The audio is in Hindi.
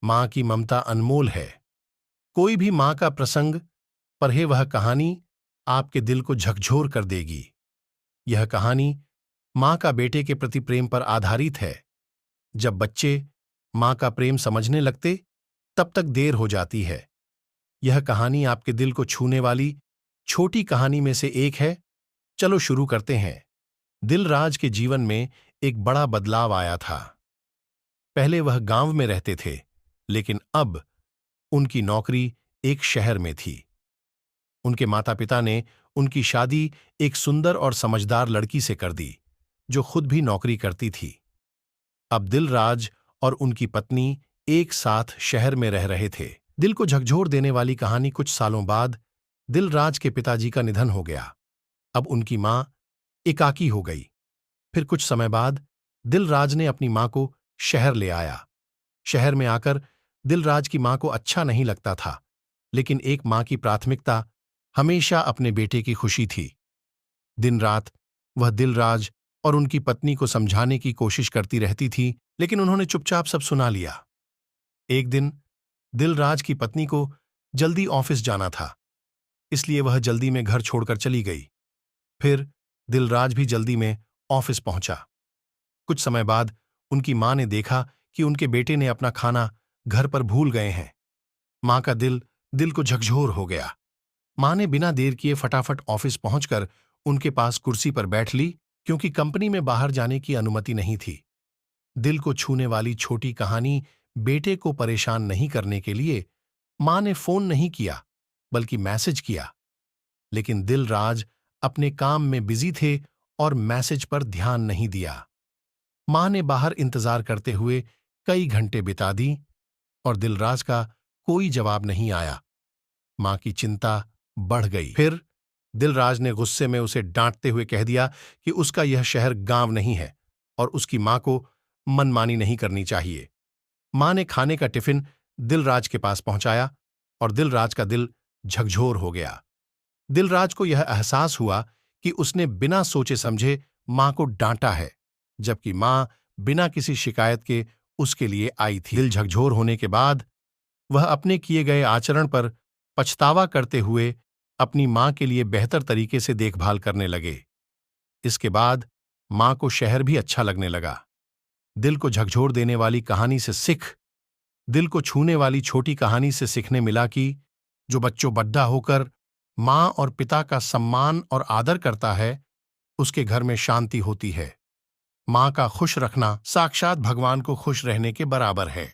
मां की ममता अनमोल है। कोई भी मां का प्रसंग पढ़े वह कहानी आपके दिल को झकझोर कर देगी। यह कहानी मां का बेटे के प्रति प्रेम पर आधारित है। जब बच्चे मां का प्रेम समझने लगते तब तक देर हो जाती है। यह कहानी आपके दिल को छूने वाली छोटी कहानी में से एक है। चलो शुरू करते हैं। दिलराज के जीवन में एक बड़ा बदलाव आया था। पहले वह गांव में रहते थे, लेकिन अब उनकी नौकरी एक शहर में थी। उनके माता पिता ने उनकी शादी एक सुंदर और समझदार लड़की से कर दी, जो खुद भी नौकरी करती थी। अब दिलराज और उनकी पत्नी एक साथ शहर में रह रहे थे। दिल को झकझोर देने वाली कहानी। कुछ सालों बाद दिलराज के पिताजी का निधन हो गया। अब उनकी मां एकाकी हो गई। फिर कुछ समय बाद दिलराज ने अपनी मां को शहर ले आया। शहर में आकर दिलराज की मां को अच्छा नहीं लगता था, लेकिन एक मां की प्राथमिकता हमेशा अपने बेटे की खुशी थी। दिन रात वह दिलराज और उनकी पत्नी को समझाने की कोशिश करती रहती थी, लेकिन उन्होंने चुपचाप सब सुना लिया। एक दिन दिलराज की पत्नी को जल्दी ऑफिस जाना था, इसलिए वह जल्दी में घर छोड़कर चली गई। फिर दिलराज भी जल्दी में ऑफिस पहुंचा। कुछ समय बाद उनकी मां ने देखा कि उनके बेटे ने अपना खाना घर पर भूल गए हैं। मां का दिल को झकझोर हो गया। मां ने बिना देर किए फटाफट ऑफिस पहुंचकर उनके पास कुर्सी पर बैठ ली, क्योंकि कंपनी में बाहर जाने की अनुमति नहीं थी। दिल को छूने वाली छोटी कहानी बेटे को परेशान नहीं करने के लिए मां ने फोन नहीं किया, बल्कि मैसेज किया। लेकिन दिलराज अपने काम में बिजी थे और मैसेज पर ध्यान नहीं दिया। मां ने बाहर इंतजार करते हुए कई घंटे बिता दी और दिलराज का कोई जवाब नहीं आया। मां की चिंता बढ़ गई। फिर दिलराज ने गुस्से में उसे डांटते हुए कह दिया कि उसका यह शहर गांव नहीं है और उसकी मां को मनमानी नहीं करनी चाहिए। मां ने खाने का टिफिन दिलराज के पास पहुंचाया और दिलराज का दिल झकझोर हो गया। दिलराज को यह एहसास हुआ कि उसने बिना सोचे समझे मां को डांटा है, जबकि मां बिना किसी शिकायत के उसके लिए आई थी। दिल झकझोर होने के बाद वह अपने किए गए आचरण पर पछतावा करते हुए अपनी मां के लिए बेहतर तरीके से देखभाल करने लगे। इसके बाद मां को शहर भी अच्छा लगने लगा। दिल को झकझोर देने वाली कहानी से दिल को छूने वाली छोटी कहानी से सीखने मिला कि जो बच्चों बड्ढा होकर मां और पिता का सम्मान और आदर करता है, उसके घर में शांति होती है। मां का खुश रखना साक्षात भगवान को खुश रहने के बराबर है।